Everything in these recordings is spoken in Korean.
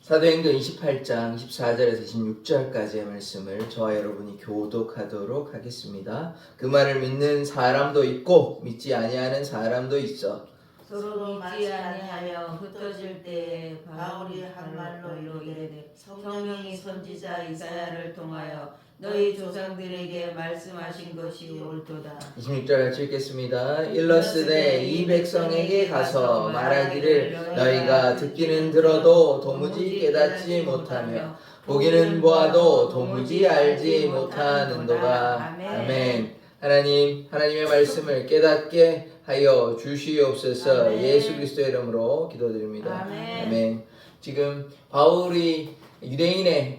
사도행전 28장 14절에서 26절까지의 말씀을 저와 여러분이 교독하도록 하겠습니다. 그 말을 믿는 사람도 있고 믿지 아니하는 사람도 있어. 서로 믿지 아니하며 흩어질 때에 바울이 한 말로 이르되 성령이 성령이 선지자 이사야를 통하여 너희 조상들에게 말씀하신 것이 옳도다. 26절 같이 읽겠습니다. 일러스되 이 백성에게 가서 말하기를 너희가 듣기는 들어도 도무지 깨닫지 못하며 보기는 보아도 도무지 알지 못하는도다. 아멘. 하나님의 말씀을 깨닫게 하여 주시옵소서. 아멘. 예수 그리스도의 이름으로 기도드립니다. 아멘. 지금 바울이 유대인의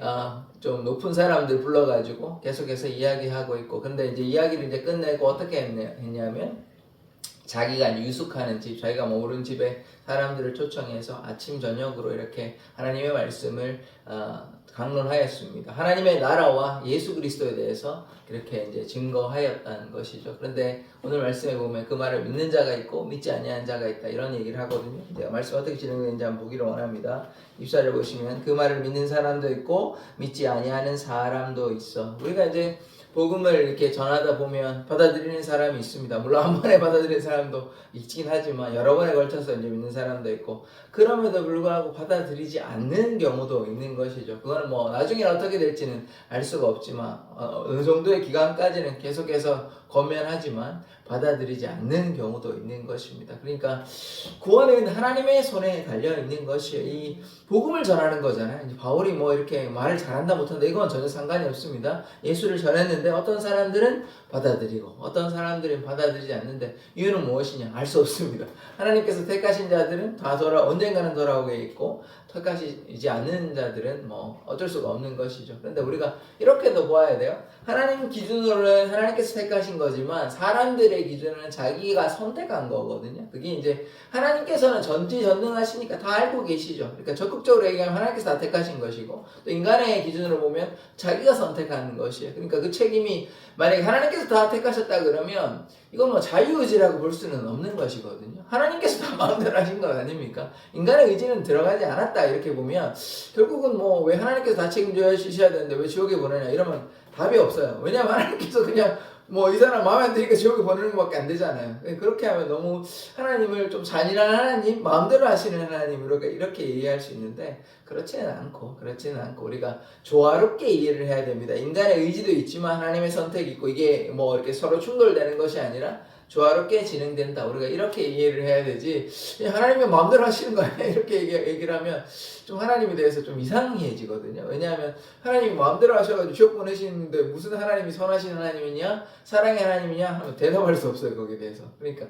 좀 높은 사람들 불러가지고 계속해서 이야기하고 있고, 근데 이제 이야기를 이제 끝내고 어떻게 했냐면 자기가 유숙하는 집, 자기가 모르는 집에 사람들을 초청해서 아침 저녁으로 이렇게 하나님의 말씀을 강론하였습니다. 하나님의 나라와 예수 그리스도에 대해서 이렇게 이제 증거하였다는 것이죠. 그런데 오늘 말씀에 보면 그 말을 믿는 자가 있고 믿지 아니하는 자가 있다, 이런 얘기를 하거든요. 내가 말씀 어떻게 진행되는지 한번 보기를 원합니다. 24절 보시면 그 말을 믿는 사람도 있고 믿지 아니하는 사람도 있어. 우리가 이제 복음을 이렇게 전하다 보면 받아들이는 사람이 있습니다. 물론 한 번에 받아들이는 사람도 있긴 하지만 여러 번에 걸쳐서 이제 믿는 사람도 있고, 그럼에도 불구하고 받아들이지 않는 경우도 있는 것이죠. 그거는 뭐 나중에 어떻게 될지는 알 수가 없지만 어느 정도의 기간까지는 계속해서 권면하지만 받아들이지 않는 경우도 있는 것입니다. 그러니까 구원은 하나님의 손에 달려 있는 것이에요. 이 복음을 전하는 거잖아요. 이제 바울이 뭐 이렇게 말을 잘한다 못한다 이건 전혀 상관이 없습니다. 예수를 전했는데 어떤 사람들은 받아들이고 어떤 사람들은 받아들이지 않는데 이유는 무엇이냐 알 수 없습니다. 하나님께서 택하신 자들은 다 언젠가는 돌아오게 있고 택하시지 않는 자들은 뭐 어쩔 수가 없는 것이죠. 그런데 우리가 이렇게도 보아야 돼요. 하나님 기준으로는 하나님께서 택하신 거지만 사람들의 기준으로는 자기가 선택한 거거든요. 그게 이제 하나님께서는 전지전능하시니까 다 알고 계시죠. 그러니까 적극적으로 얘기하면 하나님께서 다 택하신 것이고, 또 인간의 기준으로 보면 자기가 선택하는 것이에요. 그러니까 그 책임이 만약에 하나님께서 다 택하셨다 그러면 이건 뭐 자유의지라고 볼 수는 없는 것이거든요. 하나님께서 다 마음대로 하신 것 아닙니까? 인간의 의지는 들어가지 않았다 이렇게 보면 결국은 뭐 왜 하나님께서 다 책임져 주셔야 되는데 왜 지옥에 보내냐 이러면 답이 없어요. 왜냐하면 하나님께서 그냥 뭐 이 사람 마음에 안 드니까 지옥에 보내는 것밖에 안 되잖아요. 그렇게 하면 너무 하나님을 좀 잔인한 하나님, 마음대로 하시는 하나님으로 이렇게 이해할 수 있는데 그렇지는 않고 우리가 조화롭게 이해를 해야 됩니다. 인간의 의지도 있지만 하나님의 선택이 있고 이게 뭐 이렇게 서로 충돌되는 것이 아니라 조화롭게 진행된다. 우리가 이렇게 이해를 해야 되지 하나님의 마음대로 하시는 거 아니야 이렇게 얘기를 하면 좀 하나님에 대해서 좀 이상해지거든요. 왜냐하면 하나님이 마음대로 하셔가지고 지옥 보내시는데 무슨 하나님이 선하신 하나님이냐 사랑의 하나님이냐 하면 대답할 수 없어요. 거기에 대해서. 그러니까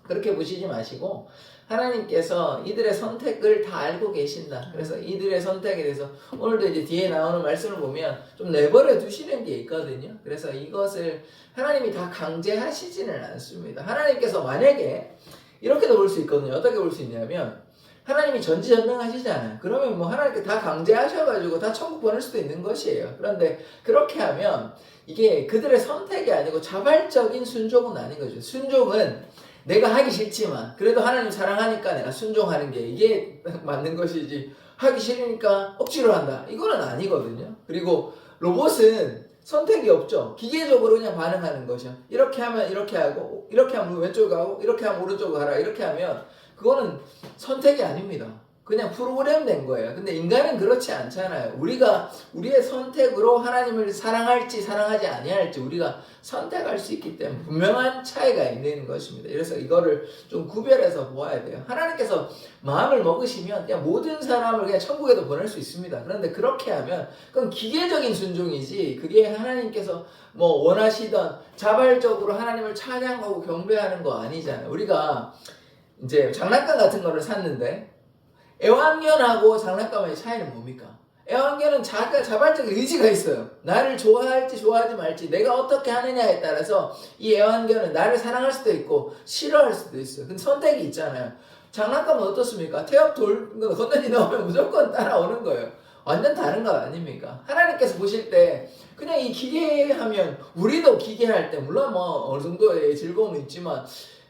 그렇게 보시지 마시고 하나님께서 이들의 선택을 다 알고 계신다. 그래서 이들의 선택에 대해서 오늘도 이제 뒤에 나오는 말씀을 보면 좀 내버려 두시는 게 있거든요. 그래서 이것을 하나님이 다 강제하시지는 않습니다. 하나님께서 만약에 이렇게도 볼 수 있거든요. 어떻게 볼 수 있냐면 하나님이 전지전능하시잖아요. 그러면 뭐 하나님께 다 강제하셔가지고 다 천국 보낼 수도 있는 것이에요. 그런데 그렇게 하면 이게 그들의 선택이 아니고 자발적인 순종은 아닌 거죠. 순종은 내가 하기 싫지만 그래도 하나님 사랑하니까 내가 순종하는 게 이게 맞는 것이지 하기 싫으니까 억지로 한다 이거는 아니거든요. 그리고 로봇은 선택이 없죠. 기계적으로 그냥 반응하는 것이요. 이렇게 하면 이렇게 하고 이렇게 하면 왼쪽 가고 이렇게 하면 오른쪽 가라 이렇게 하면 그거는 선택이 아닙니다. 그냥 프로그램된 거예요. 근데 인간은 그렇지 않잖아요. 우리가 우리의 선택으로 하나님을 사랑할지 사랑하지 아니할지 우리가 선택할 수 있기 때문에 분명한 차이가 있는 것입니다. 그래서 이거를 좀 구별해서 보아야 돼요. 하나님께서 마음을 먹으시면 그냥 모든 사람을 그냥 천국에도 보낼 수 있습니다. 그런데 그렇게 하면 그건 기계적인 순종이지 그게 하나님께서 뭐 원하시던 자발적으로 하나님을 찬양하고 경배하는 거 아니잖아요. 우리가 이제 장난감 같은 거를 샀는데 애완견하고 장난감의 차이는 뭡니까? 애완견은 자발적인 의지가 있어요. 나를 좋아할지 좋아하지 말지 내가 어떻게 하느냐에 따라서 이 애완견은 나를 사랑할 수도 있고 싫어할 수도 있어요. 근데 선택이 있잖아요. 장난감은 어떻습니까? 태엽 건더기 넣으면 무조건 따라오는 거예요. 완전 다른 것 아닙니까? 하나님께서 보실 때 그냥 이 기계하면 우리도 기계할 때 물론 뭐 어느 정도의 즐거움은 있지만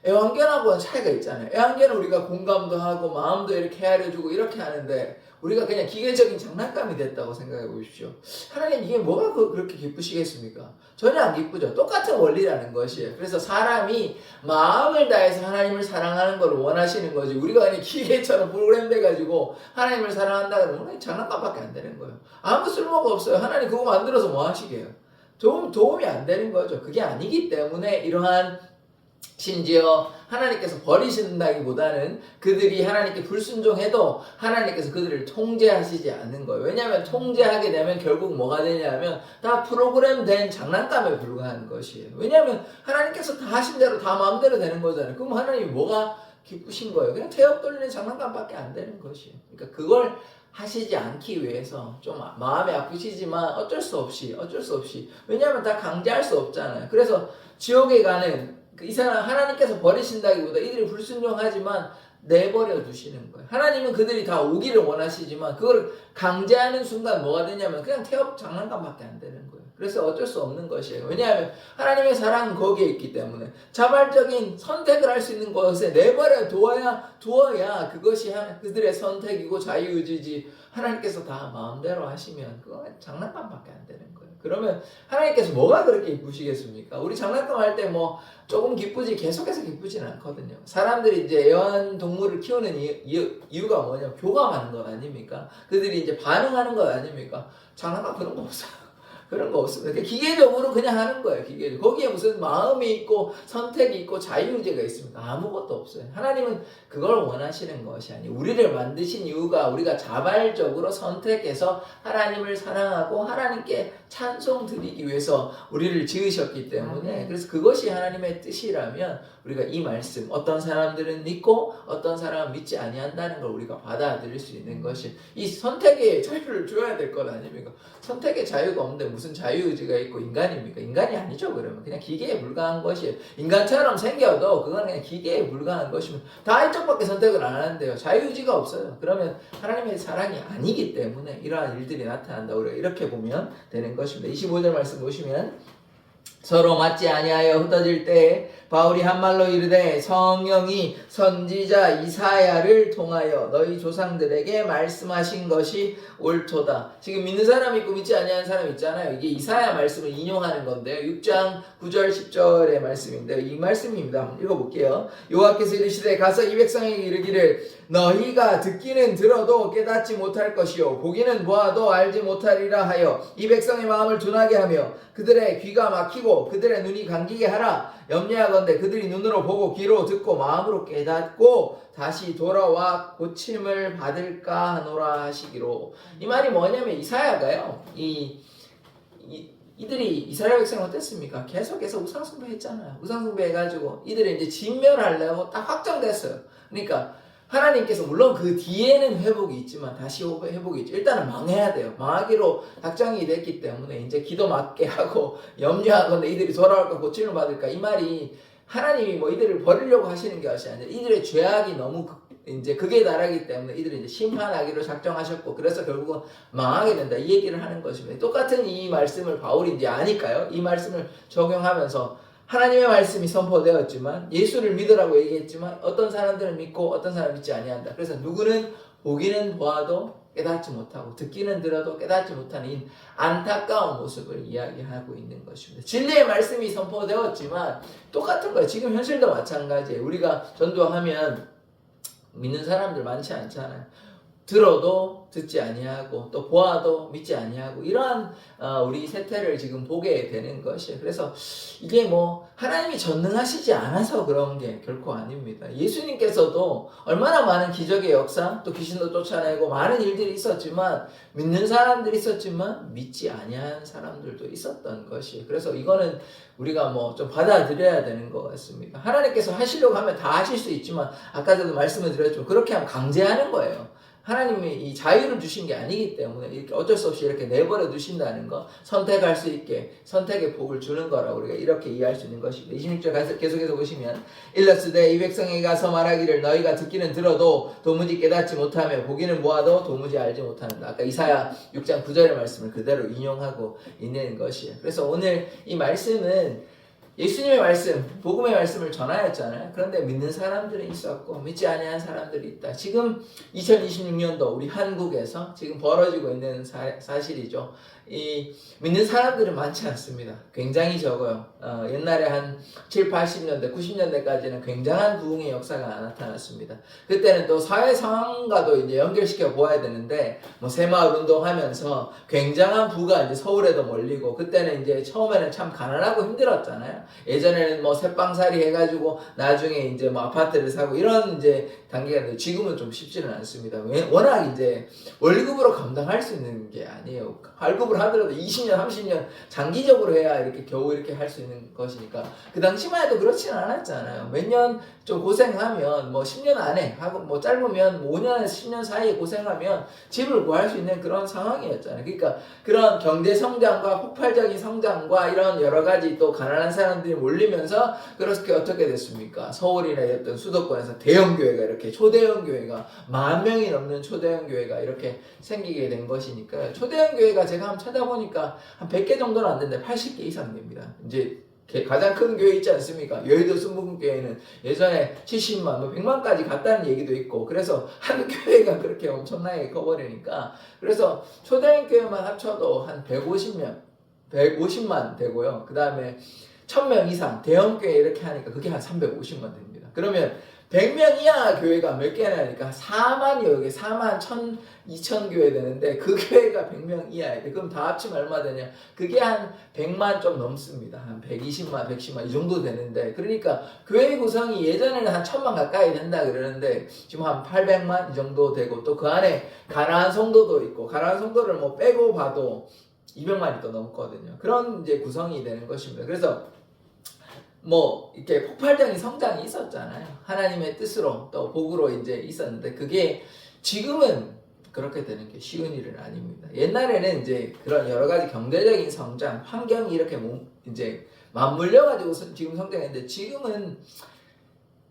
애완견하고는 차이가 있잖아요. 애완견은 우리가 공감도 하고 마음도 이렇게 헤아려주고 이렇게 하는데 우리가 그냥 기계적인 장난감이 됐다고 생각해 보십시오. 하나님 이게 뭐가 그렇게 기쁘시겠습니까? 전혀 안 기쁘죠. 똑같은 원리라는 것이에요. 그래서 사람이 마음을 다해서 하나님을 사랑하는 걸 원하시는 거지, 우리가 그냥 기계처럼 프로그램돼가지고 하나님을 사랑한다 그러면 장난감밖에 안 되는 거예요. 아무 쓸모가 없어요. 하나님 그거 만들어서 뭐 하시게요? 도움이 안 되는 거죠. 그게 아니기 때문에 이러한, 심지어 하나님께서 버리신다기보다는 그들이 하나님께 불순종해도 하나님께서 그들을 통제하시지 않는 거예요. 왜냐하면 통제하게 되면 결국 뭐가 되냐면 다 프로그램된 장난감에 불과한 것이에요. 왜냐하면 하나님께서 다 하신 대로 다 마음대로 되는 거잖아요. 그럼 하나님이 뭐가 기쁘신 거예요? 그냥 태엽 돌리는 장난감밖에 안 되는 것이에요. 그러니까 그걸 하시지 않기 위해서 좀 마음이 아프시지만 어쩔 수 없이 왜냐하면 다 강제할 수 없잖아요. 그래서 지옥에 가는 이 사람, 하나님께서 버리신다기보다 이들이 불순종하지만 내버려 두시는 거예요. 하나님은 그들이 다 오기를 원하시지만 그걸 강제하는 순간 뭐가 되냐면 그냥 태엽 장난감밖에 안 되는 거예요. 그래서 어쩔 수 없는 것이에요. 왜냐하면 하나님의 사랑은 거기에 있기 때문에 자발적인 선택을 할 수 있는 것에 내버려 두어야 그것이 그들의 선택이고 자유의지지, 하나님께서 다 마음대로 하시면 그건 장난감밖에 안 되는 거예요. 그러면 하나님께서 뭐가 그렇게 기쁘시겠습니까? 우리 장난감 할 때 뭐 조금 기쁘지 계속해서 기쁘진 않거든요. 사람들이 이제 애완동물을 키우는 이유가 뭐냐? 교감하는 것 아닙니까? 그들이 이제 반응하는 것 아닙니까? 장난감 그런 거 없어요. 그런 거 없습니다. 기계적으로 그냥 하는 거예요. 기계적으로. 거기에 무슨 마음이 있고 선택이 있고 자유의지가 있습니까? 아무것도 없어요. 하나님은 그걸 원하시는 것이 아니에요. 우리를 만드신 이유가 우리가 자발적으로 선택해서 하나님을 사랑하고 하나님께 찬송 드리기 위해서 우리를 지으셨기 때문에, 그래서 그것이 하나님의 뜻이라면 우리가 이 말씀, 어떤 사람들은 믿고 어떤 사람은 믿지 아니한다는 걸 우리가 받아들일 수 있는 것이, 이 선택의 자유를 줘야 될 것 아닙니까? 선택의 자유가 없는데 무슨 자유의지가 있고 인간입니까? 인간이 아니죠. 그러면 그냥 기계에 불과한 것이에요. 인간처럼 생겨도 그건 그냥 기계에 불과한 것이면 다 이쪽밖에 선택을 안 하는데요. 자유의지가 없어요. 그러면 하나님의 사랑이 아니기 때문에 이러한 일들이 나타난다. 우리가 이렇게 보면 되는 것입니다. 25절 말씀 보시면, 서로 맞지 아니하여 흩어질 때에 바울이 한 말로 이르되 성령이 선지자 이사야를 통하여 너희 조상들에게 말씀하신 것이 옳도다. 지금 믿는 사람 있고 믿지 아니하는 사람 있잖아요. 이게 이사야 말씀을 인용하는 건데요. 6장 9절 10절의 말씀인데 이 말씀입니다. 한번 읽어볼게요. 여호와께서 이르시되 가서 이 백성에게 이르기를 너희가 듣기는 들어도 깨닫지 못할 것이요 보기는 보아도 알지 못하리라 하여 이 백성의 마음을 둔하게 하며 그들의 귀가 막히고 그들의 눈이 감기게 하라. 염려하건대 그들이 눈으로 보고 귀로 듣고 마음으로 깨닫고 다시 돌아와 고침을 받을까 하노라 하시기로. 이 말이 뭐냐면 이사야가요, 이들이 이스라엘 백성이 어땠습니까? 계속해서 우상숭배 했잖아요. 우상숭배 해가지고 이들을 이제 진멸하려고 딱 확정됐어요. 그러니까 하나님께서 물론 그 뒤에는 회복이 있지만 다시 회복이 있죠. 일단은 망해야 돼요. 망하기로 작정이 됐기 때문에 이제 기도 막게 하고 염려하건대 이들이 돌아올까 고침을 받을까. 이 말이 하나님이 뭐 이들을 버리려고 하시는 것이 아니라 이들의 죄악이 너무 이제 극에 달하기 때문에 이들을 이제 심판하기로 작정하셨고 그래서 결국은 망하게 된다. 이 얘기를 하는 것입니다. 똑같은 이 말씀을 바울이 이제 아니까요. 이 말씀을 적용하면서 하나님의 말씀이 선포되었지만 예수를 믿으라고 얘기했지만 어떤 사람들은 믿고 어떤 사람은 믿지 아니한다. 그래서 누구는 보기는 보아도 깨닫지 못하고 듣기는 들어도 깨닫지 못하는 이 안타까운 모습을 이야기하고 있는 것입니다. 진리의 말씀이 선포되었지만 똑같은 거예요. 지금 현실도 마찬가지예요. 우리가 전도하면 믿는 사람들 많지 않잖아요. 들어도 듣지 아니하고 또 보아도 믿지 아니하고 이러한 우리 세태를 지금 보게 되는 것이에요. 그래서 이게 뭐 하나님이 전능하시지 않아서 그런 게 결코 아닙니다. 예수님께서도 얼마나 많은 기적의 역사 또 귀신도 쫓아내고 많은 일들이 있었지만 믿는 사람들이 있었지만 믿지 아니한 사람들도 있었던 것이에요. 그래서 이거는 우리가 뭐 좀 받아들여야 되는 것 같습니다. 하나님께서 하시려고 하면 다 하실 수 있지만 아까도 말씀을 드렸지만 그렇게 하면 강제하는 거예요. 하나님이 이 자유를 주신 게 아니기 때문에 이렇게 어쩔 수 없이 이렇게 내버려 두신다는 거, 선택할 수 있게 선택의 복을 주는 거라고 우리가 이렇게 이해할 수 있는 것입니다. 26절 계속해서 보시면 일러스되 이 백성에게 가서 말하기를 너희가 듣기는 들어도 도무지 깨닫지 못하며 보기는 보아도 도무지 알지 못하는다. 아까 이사야 6장 9절의 말씀을 그대로 인용하고 있는 것이에요. 그래서 오늘 이 말씀은 예수님의 말씀, 복음의 말씀을 전하였잖아요. 그런데 믿는 사람들은 있었고 믿지 아니한 사람들이 있다. 지금 2026년도 우리 한국에서 지금 벌어지고 있는 사실이죠. 이 믿는 사람들은 많지 않습니다. 굉장히 적어요. 옛날에 한 7, 80년대, 90년대까지는 굉장한 부흥의 역사가 나타났습니다. 그때는 또 사회 상황과도 이제 연결시켜 보아야 되는데, 뭐 새마을 운동하면서 굉장한 부가 이제 서울에도 몰리고, 그때는 이제 처음에는 참 가난하고 힘들었잖아요. 예전에는 뭐 새빵살이 해가지고 나중에 이제 뭐 아파트를 사고 이런 이제 단계가 있는데, 지금은 좀 쉽지는 않습니다. 워낙 이제 월급으로 감당할 수 있는 게 아니에요. 월급을 하더라도 20년, 30년 장기적으로 해야 이렇게 겨우 이렇게 할 수 있는 것이니까. 그 당시만 해도 그렇지는 않았잖아요. 몇 년 좀 고생하면 뭐 10년 안에 하고 뭐 짧으면 뭐 5년에서 10년 사이에 고생하면 집을 구할 수 있는 그런 상황이었잖아요. 그러니까 그런 경제 성장과 폭발적인 성장과 이런 여러 가지 또 가난한 사람들이 몰리면서 그렇게 어떻게 됐습니까? 서울이나 어떤 수도권에서 대형 교회가 이렇게 초대형 교회가 10,000명이 넘는 초대형 교회가 이렇게 생기게 된 것이니까요. 초대형 교회가 제가 한번 찾아보니까 한 100개 정도는 안 되는데 80개 이상 됩니다. 이제 가장 큰 교회 있지 않습니까? 여의도 순복음교회는 예전에 70만, 뭐 100만까지 갔다는 얘기도 있고, 그래서 한 교회가 그렇게 엄청나게 커버리니까, 그래서 초대형 교회만 합쳐도 한 150만 되고요. 그 다음에 1000명 이상 대형 교회 이렇게 하니까 그게 한 350만 됩니다. 그러면 100명 이하 교회가 몇 개나 하니까 4만이 여기 4만 2천 교회 되는데, 그 교회가 100명 이하야 돼. 그럼 다 합치면 얼마 되냐? 그게 한 100만 좀 넘습니다. 한 120만, 110만 이 정도 되는데, 그러니까 교회 구성이 예전에는 한 1000만 가까이 된다 그러는데 지금 한 800만 이 정도 되고, 또 그 안에 가나안 성도도 있고, 가나안 성도를 뭐 빼고 봐도 200만이 또 넘거든요. 그런 이제 구성이 되는 것입니다. 그래서 뭐 이렇게 폭발적인 성장이 있었잖아요. 하나님의 뜻으로 또 복으로 이제 있었는데, 그게 지금은 그렇게 되는 게 쉬운 일은 아닙니다. 옛날에는 이제 그런 여러 가지 경제적인 성장, 환경이 이렇게 이제 맞물려가지고 지금 성장했는데, 지금은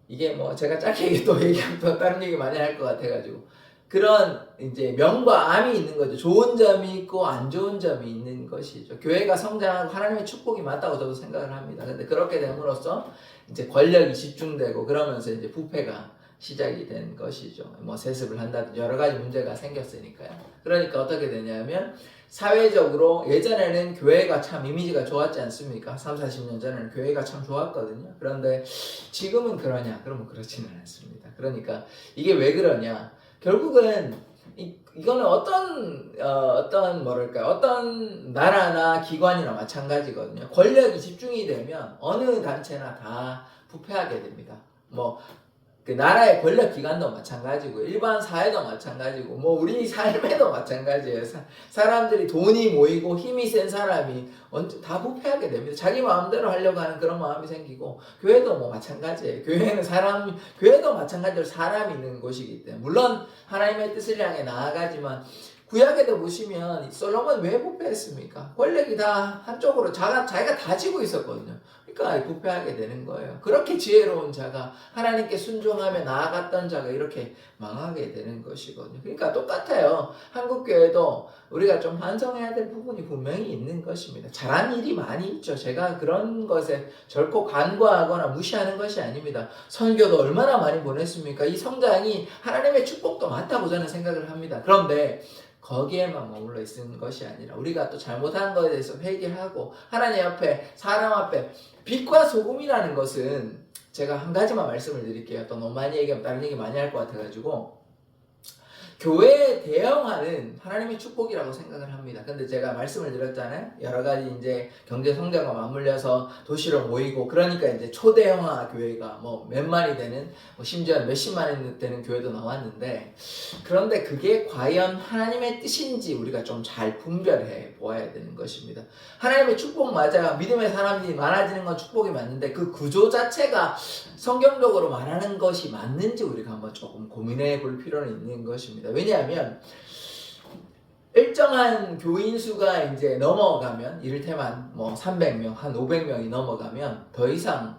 이게 뭐 제가 짧게 또 얘기하면 또 다른 얘기 많이 할 것 같아가지고, 그런 이제 명과 암이 있는 거죠. 좋은 점이 있고 안 좋은 점이 있는 것이죠. 교회가 성장하고 하나님의 축복이 맞다고 저도 생각을 합니다. 근데 그렇게 됨으로써 이제 권력이 집중되고 그러면서 이제 부패가 시작이 된 것이죠. 뭐 세습을 한다든지 여러 가지 문제가 생겼으니까요. 그러니까 어떻게 되냐면, 사회적으로 예전에는 교회가 참 이미지가 좋았지 않습니까? 3, 40년 전에는 교회가 참 좋았거든요. 그런데 지금은 그러냐? 그러면 그렇지는 않습니다. 그러니까 이게 왜 그러냐? 결국은 이거는 어떤 나라나 기관이나 마찬가지거든요. 권력이 집중이 되면 어느 단체나 다 부패하게 됩니다. 뭐 그 나라의 권력 기관도 마찬가지고, 일반 사회도 마찬가지고, 뭐 우리 삶에도 마찬가지예요. 사람들이 돈이 모이고 힘이 센 사람이 다 부패하게 됩니다. 자기 마음대로 하려고 하는 그런 마음이 생기고, 교회도 뭐 마찬가지예요. 교회도 마찬가지로 사람이 있는 곳이기 때문에, 물론 하나님의 뜻을 향해 나아가지만, 구약에도 보시면 솔로몬 왜 부패했습니까? 권력이 다 한쪽으로 자기가 다 지고 있었거든요. 그러니까 부패하게 되는 거예요. 그렇게 지혜로운 자가, 하나님께 순종하며 나아갔던 자가 이렇게 망하게 되는 것이거든요. 그러니까 똑같아요. 한국교회도 우리가 좀 반성해야 될 부분이 분명히 있는 것입니다. 잘한 일이 많이 있죠. 제가 그런 것에 결코 간과하거나 무시하는 것이 아닙니다. 선교도 얼마나 많이 보냈습니까? 이 성장이 하나님의 축복도 많다고 저는 생각을 합니다. 그런데 거기에만 머물러 있는 것이 아니라, 우리가 또 잘못한 것에 대해서 회개하고 하나님 앞에, 사람 앞에, 빛과 소금이라는 것은, 제가 한 가지만 말씀을 드릴게요. 또 너무 많이 얘기하면 다른 얘기 많이 할 것 같아가지고, 교회에 대응하는 하나님의 축복이라고 생각을 합니다. 근데 제가 말씀을 드렸잖아요. 여러 가지 이제 경제 성장과 맞물려서 도시로 모이고, 그러니까 이제 초대형화 교회가 뭐 몇만이 되는, 뭐 심지어 몇십만이 되는 교회도 나왔는데, 그런데 그게 과연 하나님의 뜻인지 우리가 좀 잘 분별해 보아야 되는 것입니다. 하나님의 축복 맞아요. 믿음의 사람들이 많아지는 건 축복이 맞는데, 그 구조 자체가 성경적으로 말하는 것이 맞는지 우리가 한번 조금 고민해 볼 필요는 있는 것입니다. 왜냐하면 일정한 교인 수가 이제 넘어가면, 이를테면 뭐 300명, 한 500명이 넘어가면 더 이상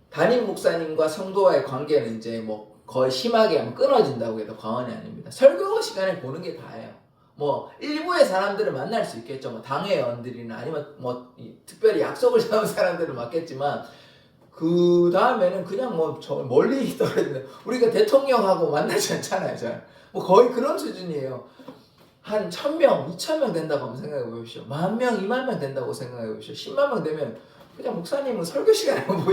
담임 목사님과 성도와의 관계는 이제 뭐 거의 심하게 하면 끊어진다고 해도 과언이 아닙니다. 설교 시간에 보는 게 다예요. 뭐 일부의 사람들을 만날 수 있겠죠. 뭐 당회의원들이나 아니면 뭐 특별히 약속을 잡은 사람들은 맞겠지만 그 다음에는 그냥 뭐 저 멀리 떨어지는 우리가 대통령하고 만나지 않잖아요. 잘. 뭐 거의 그런 수준이에요. 한 1000명, 2000명 된다고 한번 생각해 보십시오. 10,000명, 20,000명 된다고 생각해 보십시오. 10만 명 되면 그냥 목사님은 설교 시간에만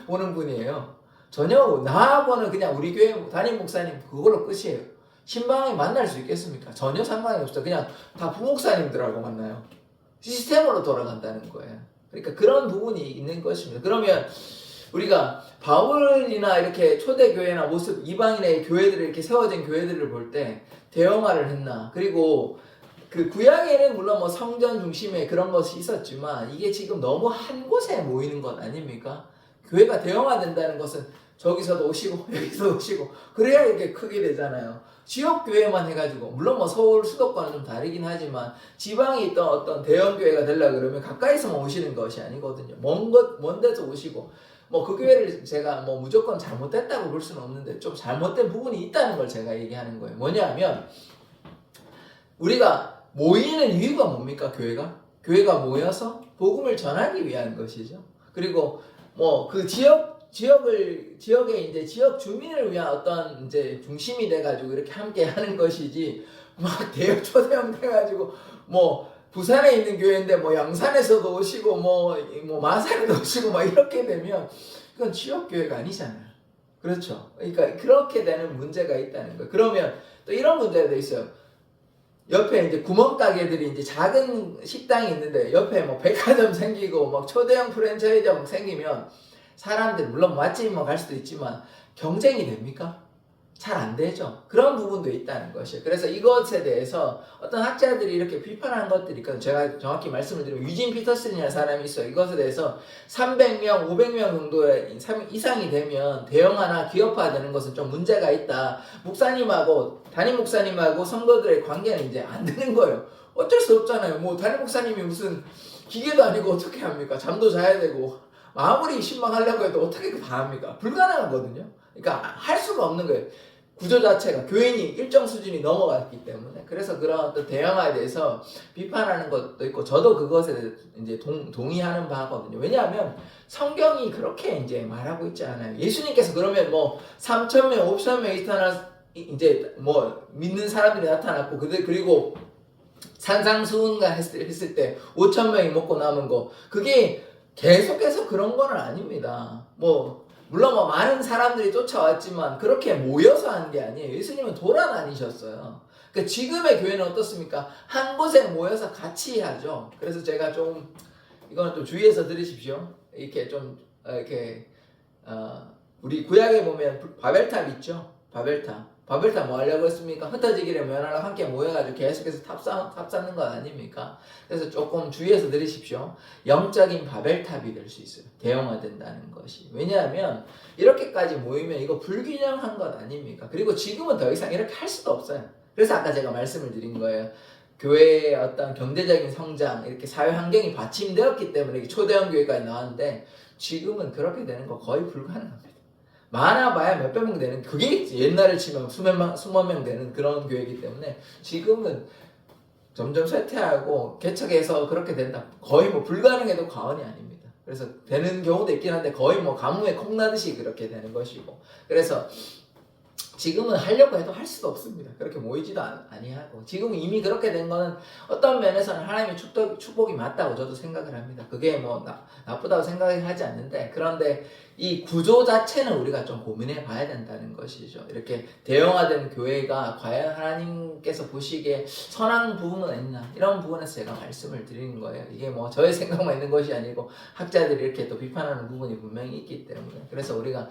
보는 분이에요. 전혀 나하고는 그냥 우리 교회 담임 목사님 그걸로 끝이에요. 신방에 만날 수 있겠습니까? 전혀 상관이 없어. 그냥 다 부목사님들하고 만나요. 시스템으로 돌아간다는 거예요. 그러니까 그런 부분이 있는 것입니다. 그러면 우리가 바울이나 이렇게 초대교회나 모습 이방인의 교회들을 이렇게 세워진 교회들을 볼 때 대형화를 했나? 그리고 그 구약에는 물론 뭐 성전 중심의 그런 것이 있었지만 이게 지금 너무 한 곳에 모이는 것 아닙니까? 교회가 대형화된다는 것은 저기서도 오시고 여기서 오시고 그래야 이렇게 크게 되잖아요. 지역 교회만 해가지고 물론 뭐 서울 수도권은 좀 다르긴 하지만 지방에 있던 어떤 대형 교회가 되려 그러면 가까이서만 오시는 것이 아니거든요. 먼 데서 오시고 뭐 그 교회를 제가 뭐 무조건 잘못됐다고 볼 수는 없는데 좀 잘못된 부분이 있다는 걸 제가 얘기하는 거예요. 뭐냐면 우리가 모이는 이유가 뭡니까? 교회가 모여서 복음을 전하기 위한 것이죠. 그리고 뭐 그 지역의 이제 지역 주민을 위한 어떤 이제 중심이 돼가지고 이렇게 함께 하는 것이지 막 초대형 돼가지고 뭐 부산에 있는 교회인데 뭐 양산에서도 오시고 뭐 마산에도 오시고 막 이렇게 되면 그건 지역 교회가 아니잖아요. 그렇죠. 그러니까 그렇게 되는 문제가 있다는 거예요. 그러면 또 이런 문제도 있어요. 옆에 이제 구멍가게들이 이제 작은 식당이 있는데 옆에 뭐 백화점 생기고 막 초대형 프랜차이즈가 막 생기면 사람들 물론 맛집만 갈 수도 있지만 경쟁이 됩니까? 잘 안 되죠. 그런 부분도 있다는 것이에요. 그래서 이것에 대해서 어떤 학자들이 이렇게 비판한 것들이 있거든요. 제가 정확히 말씀을 드리면 유진 피터슨이라는 사람이 있어요. 이것에 대해서 300명, 500명 정도의 이상이 되면 대형화나 기업화 되는 것은 좀 문제가 있다. 목사님하고 담임 목사님하고 성도들의 관계는 이제 안 되는 거예요. 어쩔 수 없잖아요. 뭐 담임 목사님이 무슨 기계도 아니고 어떻게 합니까? 잠도 자야 되고 아무리 신방하려고 해도 어떻게 다 합니까? 불가능하거든요. 그러니까 할 수가 없는 거예요. 구조 자체가 교인이 일정 수준이 넘어갔기 때문에 그래서 그런 어떤 대형화에 대해서 비판하는 것도 있고 저도 그것에 이제 동의하는 바거든요. 왜냐하면 성경이 그렇게 이제 말하고 있지 않아요. 예수님께서 그러면 뭐 3,000명, 5,000명 이제 뭐 믿는 사람들이 나타났고 그리고 산상수훈가 했을 때 5,000명이 먹고 남은 거 그게 계속해서 그런 건 아닙니다. 물론 많은 사람들이 쫓아왔지만 그렇게 모여서 하는 게 아니에요. 예수님은 돌아다니셨어요. 그러니까 지금의 교회는 어떻습니까? 한 곳에 모여서 같이 하죠. 그래서 제가 이거는 좀 주의해서 들으십시오. 이렇게 우리 구약에 보면 바벨탑 있죠? 바벨탑 뭐 하려고 했습니까? 흩어지기를 면하려고 함께 모여가지고 계속해서 탑 쌓는 건 아닙니까? 그래서 조금 주의해서 들으십시오. 영적인 바벨탑이 될 수 있어요. 대형화된다는 것이. 왜냐하면 이렇게까지 모이면 이거 불균형한 것 아닙니까? 그리고 지금은 더 이상 이렇게 할 수도 없어요. 그래서 아까 제가 말씀을 드린 거예요. 교회의 어떤 경제적인 성장, 이렇게 사회 환경이 받침되었기 때문에 초대형 교회까지 나왔는데 지금은 그렇게 되는 거 거의 불가능합니다. 많아봐야 몇백 명 되는 그게 옛날에 치면 수만 명 되는 그런 교회이기 때문에 지금은 점점 쇠퇴하고 개척해서 그렇게 된다. 거의 불가능해도 과언이 아닙니다. 그래서 되는 경우도 있긴 한데 거의 가뭄에 콩나듯이 그렇게 되는 것이고 그래서 지금은 하려고 해도 할 수도 없습니다. 그렇게 모이지도 아니하고 지금 이미 그렇게 된 거는 어떤 면에서는 하나님의 축복이 맞다고 저도 생각을 합니다. 그게 나쁘다고 생각하지 않는데 그런데 이 구조 자체는 우리가 좀 고민해 봐야 된다는 것이죠. 이렇게 대형화된 교회가 과연 하나님께서 보시기에 선한 부분은 있나 이런 부분에서 제가 말씀을 드리는 거예요. 이게 저의 생각만 있는 것이 아니고 학자들이 이렇게 또 비판하는 부분이 분명히 있기 때문에 그래서 우리가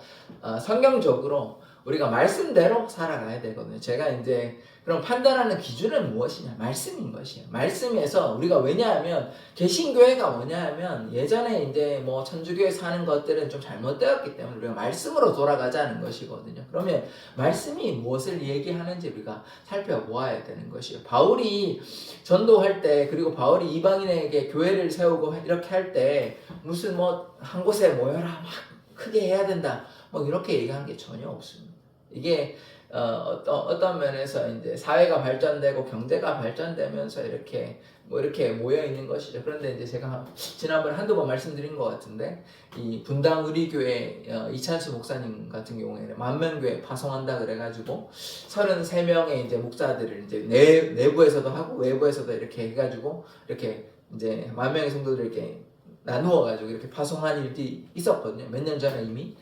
성경적으로 우리가 말씀대로 살아가야 되거든요. 제가 이제 그럼 판단하는 기준은 무엇이냐? 말씀인 것이에요. 말씀에서 우리가 왜냐하면 개신교회가 뭐냐하면 예전에 이제 천주교에서 하는 것들은 좀 잘못되었기 때문에 우리가 말씀으로 돌아가자는 것이거든요. 그러면 말씀이 무엇을 얘기하는지 우리가 살펴보아야 되는 것이에요. 바울이 전도할 때 그리고 바울이 이방인에게 교회를 세우고 이렇게 할 때 무슨 한 곳에 모여라 막 크게 해야 된다 이렇게 얘기한 게 전혀 없습니다. 이게 어떤 면에서 이제 사회가 발전되고 경제가 발전되면서 이렇게 모여 있는 것이죠. 그런데 이제 제가 지난번에 한두 번 말씀드린 것 같은데, 이 분당 우리교회 이찬수 목사님 같은 경우에는 만명교회 파송한다 그래가지고 33명의 이제 목사들을 이제 내부에서도 하고 외부에서도 이렇게 해가지고 이렇게 이제 만명의 성도들을 이렇게 나누어가지고 이렇게 파송한 일이 있었거든요. 몇 년 전에 이미.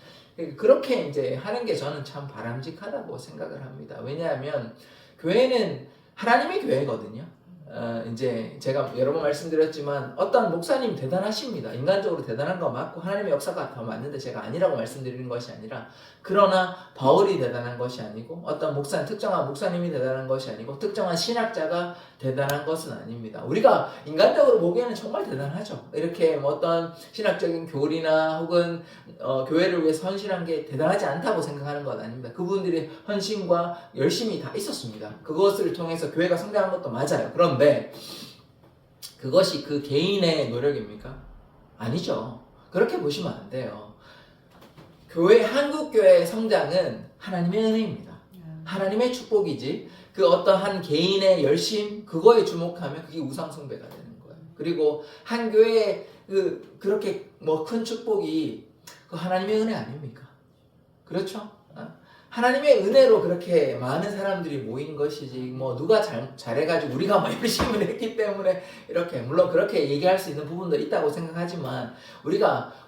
그렇게 이제 하는 게 저는 참 바람직하다고 생각을 합니다. 왜냐하면 교회는 하나님의 교회거든요. 이제 제가 여러 번 말씀드렸지만 어떤 목사님 대단하십니다. 인간적으로 대단한 거 맞고 하나님의 역사가 더 맞는데 제가 아니라고 말씀드리는 것이 아니라, 그러나 바울이 대단한 것이 아니고 어떤 특정한 목사님이 대단한 것이 아니고 특정한 신학자가 대단한 것은 아닙니다. 우리가 인간적으로 보기에는 정말 대단하죠. 이렇게 뭐 어떤 신학적인 교리나 혹은 교회를 위해서 헌신한 게 대단하지 않다고 생각하는 건 아닙니다. 그분들의 헌신과 열심이 다 있었습니다. 그것을 통해서 교회가 성장한 것도 맞아요. 그런데 그것이 그 개인의 노력입니까? 아니죠. 그렇게 보시면 안 돼요. 한국교회의 성장은 하나님의 은혜입니다. 하나님의 축복이지, 그 어떤 한 개인의 열심, 그거에 주목하면 그게 우상숭배가 되는 거예요. 그리고 한 교회의 그렇게 뭐 큰 축복이 그 하나님의 은혜 아닙니까? 그렇죠? 하나님의 은혜로 그렇게 많은 사람들이 모인 것이지, 뭐 누가 잘해가지고 우리가 뭐 열심히 했기 때문에 이렇게, 물론 그렇게 얘기할 수 있는 부분도 있다고 생각하지만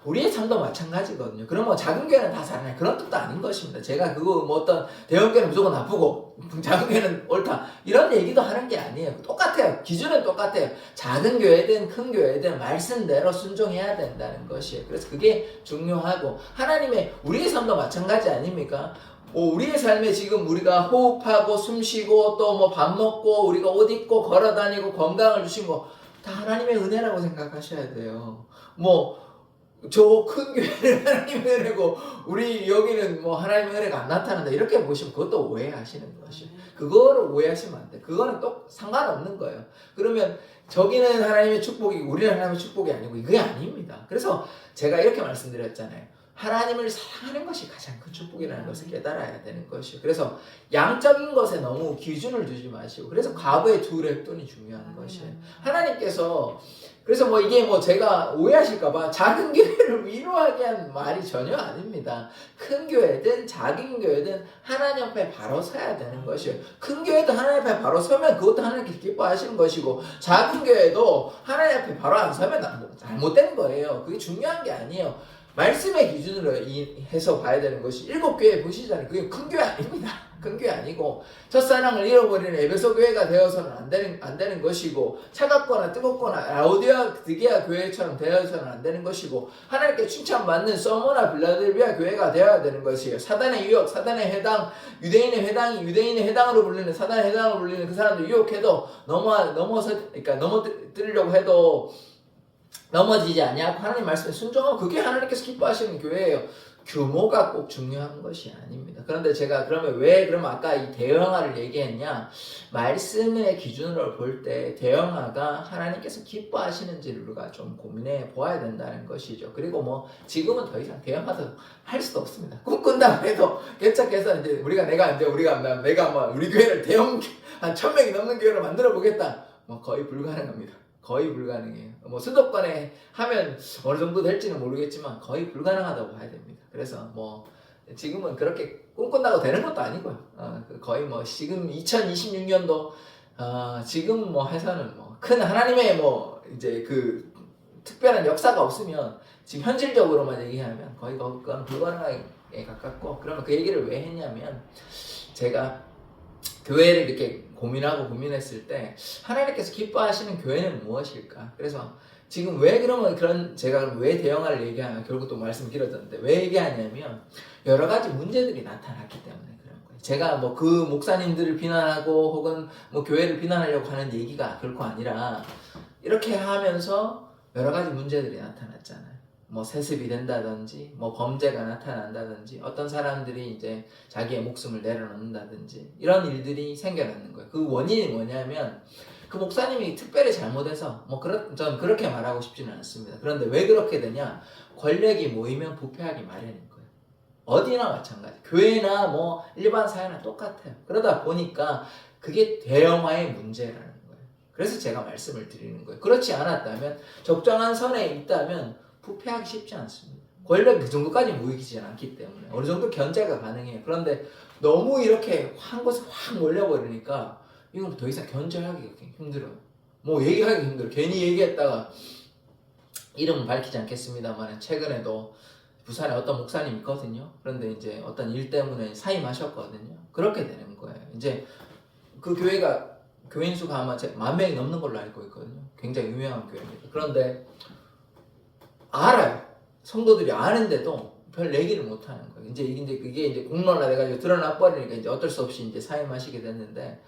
우리의 삶도 마찬가지거든요. 그럼 뭐 작은 교회는 다 잘하네, 그런 뜻도 아닌 것입니다. 제가 그거 뭐 어떤 대형 교회는 무조건 나쁘고 작은 교회는 옳다 이런 얘기도 하는 게 아니에요. 똑같아요. 기준은 똑같아요. 작은 교회든 큰 교회든 말씀대로 순종해야 된다는 것이에요. 그래서 그게 중요하고, 우리의 삶도 마찬가지 아닙니까? 우리의 삶에 지금 우리가 호흡하고 숨쉬고 또 뭐 밥 먹고 우리가 옷 입고 걸어다니고 건강을 주신 거 다 하나님의 은혜라고 생각하셔야 돼요. 저 큰 교회는 하나님의 은혜고 우리 여기는 뭐 하나님의 은혜가 안 나타난다 이렇게 보시면 그것도 오해하시는 것이에요. 그거를 오해하시면 안 돼. 그거는 또 상관없는 거예요. 그러면 저기는 하나님의 축복이고 우리는 하나님의 축복이 아니고 이게 아닙니다. 그래서 제가 이렇게 말씀드렸잖아요. 하나님을 사랑하는 것이 가장 큰 축복이라는 것을 깨달아야 되는 것이에요. 그래서 양적인 것에 너무 기준을 두지 마시고, 그래서 과부의 두 랩돈이 중요한 것이에요. 하나님께서, 그래서 제가 오해하실까봐 작은 교회를 위로하게 한 말이 전혀 아닙니다. 큰 교회든 작은 교회든 하나님 앞에 바로 서야 되는 것이에요. 큰 교회도 하나님 앞에 바로 서면 그것도 하나님께 기뻐하시는 것이고, 작은 교회도 하나님 앞에 바로 안 서면 잘못된 거예요. 그게 중요한 게 아니에요. 말씀의 기준으로 해서 봐야 되는 것이, 7교회 보시잖아요. 그게 큰 교회 아닙니다. 큰 교회 아니고, 첫사랑을 잃어버리는 에베소 교회가 되어서는 안 되는 것이고, 차갑거나 뜨겁거나 라오디게아 교회처럼 되어서는 안 되는 것이고, 하나님께 칭찬받는 서머나 빌라델비아 교회가 되어야 되는 것이에요. 사단의 유혹, 사단의 회당, 유대인의 회당이 유대인의 회당으로 불리는, 사단의 회당으로 불리는 그 사람들 유혹해도 넘어뜨리려고 해도 넘어지지 아니하고 하나님 말씀에 순종하고, 그게 하나님께서 기뻐하시는 교회예요. 규모가 꼭 중요한 것이 아닙니다. 그런데 제가 그러면 아까 이 대형화를 얘기했냐? 말씀의 기준으로 볼 때 대형화가 하나님께서 기뻐하시는지를 우리가 좀 고민해 보아야 된다는 것이죠. 그리고 지금은 더 이상 대형화도 할 수도 없습니다. 꿈꾼다고 해도 개척해서 이제 우리 교회를 대형 한 1000명이 넘는 교회로 만들어 보겠다. 거의 불가능합니다. 거의 불가능해요. 수도권에 하면 어느 정도 될지는 모르겠지만 거의 불가능하다고 봐야 됩니다. 그래서 지금은 그렇게 꿈꾼다고 되는 것도 아니고요. 거의 지금 2026년도 지금 해서는 큰 하나님의 이제 그 특별한 역사가 없으면 지금 현실적으로만 얘기하면 거의 그건 불가능하게 가깝고, 그러면 그 얘기를 왜 했냐면, 제가 교회를 이렇게 고민했을 때 하나님께서 기뻐하시는 교회는 무엇일까? 그래서 지금 제가 왜 대형화를 얘기하면 결국 또 말씀 길어졌는데, 왜 얘기하냐면 여러 가지 문제들이 나타났기 때문에 그런 거예요. 제가 그 목사님들을 비난하고 혹은 교회를 비난하려고 하는 얘기가 결코 아니라, 이렇게 하면서 여러 가지 문제들이 나타났잖아요. 세습이 된다든지, 범죄가 나타난다든지, 어떤 사람들이 이제 자기의 목숨을 내려놓는다든지, 이런 일들이 생겨나는 거예요. 그 원인이 뭐냐면, 그 목사님이 특별히 잘못해서, 저는 그렇게 말하고 싶지는 않습니다. 그런데 왜 그렇게 되냐? 권력이 모이면 부패하기 마련인 거예요. 어디나 마찬가지. 교회나 뭐 일반 사회나 똑같아요. 그러다 보니까 그게 대형화의 문제라는 거예요. 그래서 제가 말씀을 드리는 거예요. 그렇지 않았다면 적정한 선에 있다면 부패하기 쉽지 않습니다. 권력이 그 정도까지 모이지 않기 때문에 어느 정도 견제가 가능해요. 그런데 너무 이렇게 한 곳에 확 몰려버리니까 이건 더 이상 견제하기가 힘들어요. 뭐 얘기하기 힘들어요. 괜히 얘기했다가 이름은 밝히지 않겠습니다만 최근에도 부산에 어떤 목사님 있거든요. 그런데 이제 어떤 일 때문에 사임하셨거든요. 그렇게 되는 거예요. 이제 그 교회가 교인 수가 아마 10,000명이 넘는 걸로 알고 있거든요. 굉장히 유명한 교회입니다. 그런데 알아요. 성도들이 아는데도 별 얘기를 못 하는 거예요. 이제 그게 이제 공론화돼가지고 드러나 버리니까 이제 어쩔 수 없이 이제 사임하시게 됐는데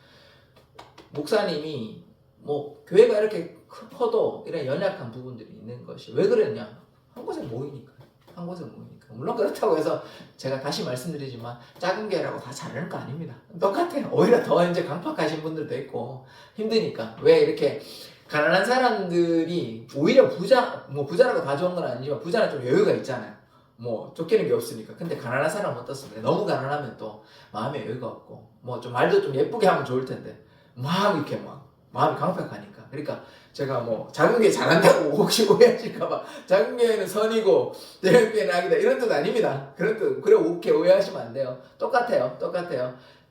목사님이 뭐 교회가 이렇게 커도 이런 연약한 부분들이 있는 것이 왜 그랬냐? 한 곳에 모이니까. 한 곳에 모이니까. 물론 그렇다고 해서 제가 다시 말씀드리지만 작은 교회라고 다 잘하는 거 아닙니다. 똑같아요. 오히려 더 이제 강팍하신 분들도 있고 힘드니까. 왜 이렇게 가난한 사람들이 오히려 부자라고 다 좋은 건 아니지만 부자는 좀 여유가 있잖아요. 뭐 쫓기는 게 없으니까. 근데 가난한 사람은 어떻습니까? 너무 가난하면 또 마음에 여유가 없고 뭐 좀 말도 좀 예쁘게 하면 좋을 텐데 막 이렇게 막 마음이 강팍하니까. 그러니까 제가 뭐 작은 교회 잘한다고 혹시 오해하실까봐 작은 교회는 선이고 대형 교회는 악이다 이런 뜻 아닙니다. 그런 뜻 그래 오케이 오해하시면 안 돼요. 똑같아요.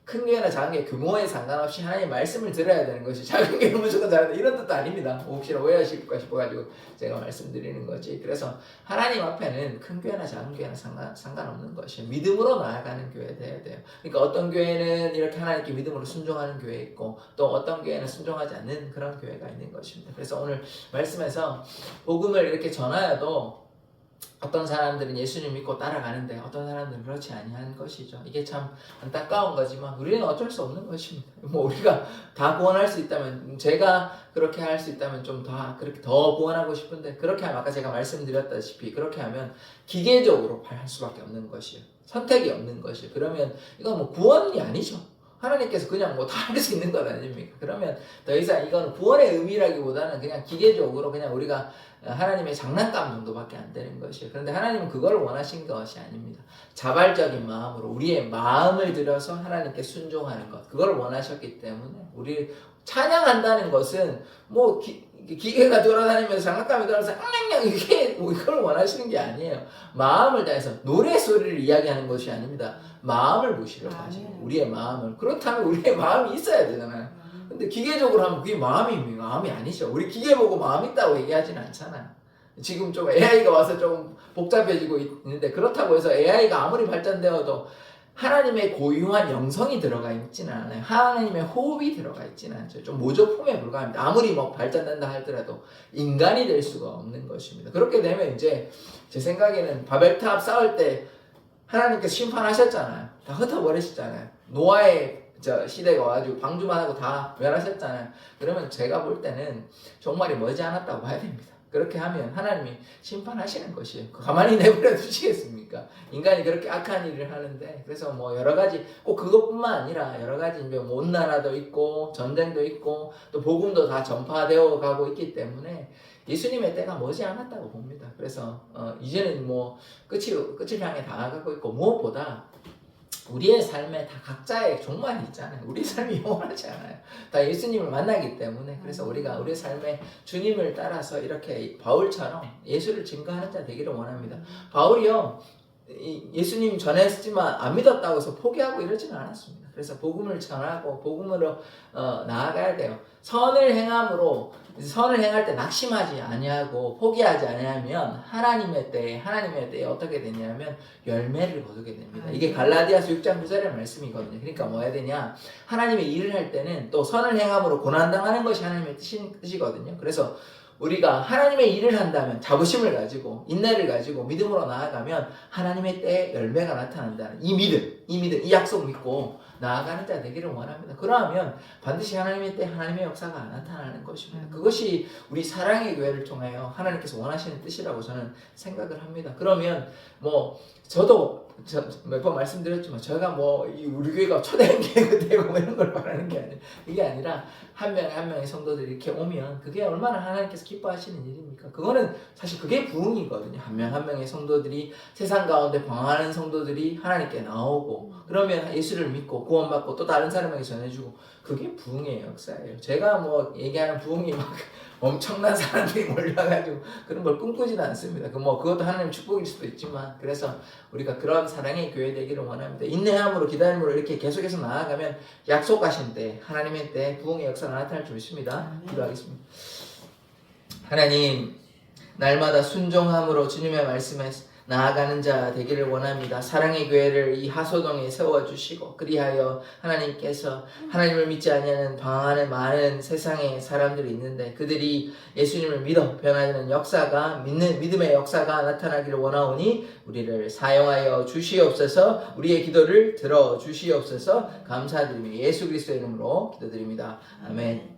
큰 교회나 작은 교회 규모에 상관없이 하나님의 말씀을 들어야 되는 것이 작은 교회는 무조건 잘한다 이런 뜻도 아닙니다. 혹시나 오해하실까 싶어가지고 제가 말씀드리는 거지. 그래서 하나님 앞에는 큰 교회나 작은 교회나 상관없는 것이 믿음으로 나아가는 교회 돼야 돼요. 그러니까 어떤 교회는 이렇게 하나님께 믿음으로 순종하는 교회 있고 또 어떤 교회는 순종하지 않는 그런 교회가 있는 것입니다. 그래서 오늘 말씀에서 복음을 이렇게 전하여도 어떤 사람들은 예수님 믿고 따라가는데 어떤 사람들은 그렇지 아니한 것이죠. 이게 참 안타까운 거지만 우리는 어쩔 수 없는 것입니다. 뭐 우리가 다 구원할 수 있다면 제가 그렇게 할 수 있다면 좀 그렇게 더 구원하고 싶은데 그렇게 하면 아까 제가 말씀드렸다시피 그렇게 하면 기계적으로 할 수밖에 없는 것이에요. 선택이 없는 것이에요. 그러면 이건 뭐 구원이 아니죠. 하나님께서 그냥 뭐 다 할 수 있는 것 아닙니까? 그러면 더 이상 이건 구원의 의미라기보다는 그냥 기계적으로 그냥 우리가 하나님의 장난감 정도밖에 안 되는 것이에요. 그런데 하나님은 그걸 원하신 것이 아닙니다. 자발적인 마음으로 우리의 마음을 들여서 하나님께 순종하는 것 그걸 원하셨기 때문에 우리 찬양한다는 것은 뭐 기계가 돌아다니면서 장난감이 돌아서 이게 이걸 원하시는 게 아니에요. 마음을 다해서 노래 소리를 이야기하는 것이 아닙니다. 마음을 모시러 가지고 우리의 마음을 그렇다면 우리의 마음이 있어야 되잖아요. 근데 기계적으로 하면 그게 마음이 아니죠. 우리 기계 보고 마음 있다고 얘기하진 않잖아요. 지금 좀 AI가 와서 좀 복잡해지고 있는데 그렇다고 해서 AI가 아무리 발전되어도 하나님의 고유한 영성이 들어가 있지는 않아요. 하나님의 호흡이 들어가 있지는 않죠. 좀 모조품에 불과합니다. 아무리 뭐 발전된다 하더라도 인간이 될 수가 없는 것입니다. 그렇게 되면 이제 제 생각에는 바벨탑 쌓을 때 하나님께서 심판하셨잖아요. 다 흩어버리셨잖아요. 노아의 시대가 와가지고 방주만 하고 다 멸하셨잖아요. 그러면 제가 볼 때는 종말이 머지 않았다고 봐야 됩니다. 그렇게 하면 하나님이 심판하시는 것이에요. 가만히 내버려 두시겠습니까? 인간이 그렇게 악한 일을 하는데 그래서 뭐 여러 가지 꼭 그것뿐만 아니라 여러 가지 온난화도 있고 전쟁도 있고 또 복음도 다 전파되어 가고 있기 때문에 예수님의 때가 머지 않았다고 봅니다. 그래서 이제는 뭐 끝을 향해 다가가고 있고 무엇보다 우리의 삶에 다 각자의 종말이 있잖아요. 우리 삶이 영원하지 않아요. 다 예수님을 만나기 때문에 그래서 우리가 우리의 삶에 주님을 따라서 이렇게 바울처럼 예수를 증거하는 자 되기를 원합니다. 바울이요 예수님 전했지만 안 믿었다고 해서 포기하고 이러지는 않았습니다. 그래서 복음을 전하고 복음으로 나아가야 돼요. 선을 행할 때 낙심하지 아니하고 포기하지 아니하면 하나님의 때에 어떻게 되냐면 열매를 거두게 됩니다. 이게 갈라디아서 6장 9절의 말씀이거든요. 그러니까 뭐 해야 되냐? 하나님의 일을 할 때는 또 선을 행함으로 고난당하는 것이 하나님의 뜻이거든요. 그래서 우리가 하나님의 일을 한다면 자부심을 가지고 인내를 가지고 믿음으로 나아가면 하나님의 때에 열매가 나타난다는 이 믿음, 이 약속 믿고 나아가는 자 되기를 원합니다. 그러면 반드시 하나님의 때 하나님의 역사가 나타나는 것입니다. 그것이 우리 사랑의 교회를 통하여 하나님께서 원하시는 뜻이라고 저는 생각을 합니다. 그러면 뭐 저도 몇 번 말씀드렸지만 저희가 뭐 우리 교회가 초대교회가 되고 뭐 이런 걸 말하는 게 아니라 이게 아니라 한 명의 한 명의 성도들이 이렇게 오면 그게 얼마나 하나님께서 기뻐하시는 일입니까? 그거는 사실 그게 부흥이거든요. 한 명 한 명의 성도들이 세상 가운데 방황하는 성도들이 하나님께 나오고 그러면 예수를 믿고 구원받고 또 다른 사람에게 전해주고 그게 부흥의 역사예요. 제가 뭐 얘기하는 부흥이 막 엄청난 사람들이 몰려가지고 그런 걸 꿈꾸지는 않습니다. 그것도 하나님의 축복일 수도 있지만 그래서 우리가 그런 사랑의 교회 되기를 원합니다. 인내함으로 기다림으로 이렇게 계속해서 나아가면 약속하신 때 하나님의 때 부흥의 역사가 나타날 줄 믿습니다. 기도하겠습니다. 하나님 날마다 순종함으로 주님의 말씀에 나아가는 자 되기를 원합니다. 사랑의 교회를 이 하소동에 세워주시고 그리하여 하나님께서 하나님을 믿지 아니하는 방황하는 많은 세상의 사람들이 있는데 그들이 예수님을 믿어 변화되는 역사가 믿음의 역사가 나타나기를 원하오니 우리를 사용하여 주시옵소서. 우리의 기도를 들어주시옵소서. 감사드리며 예수 그리스도의 이름으로 기도드립니다. 아멘.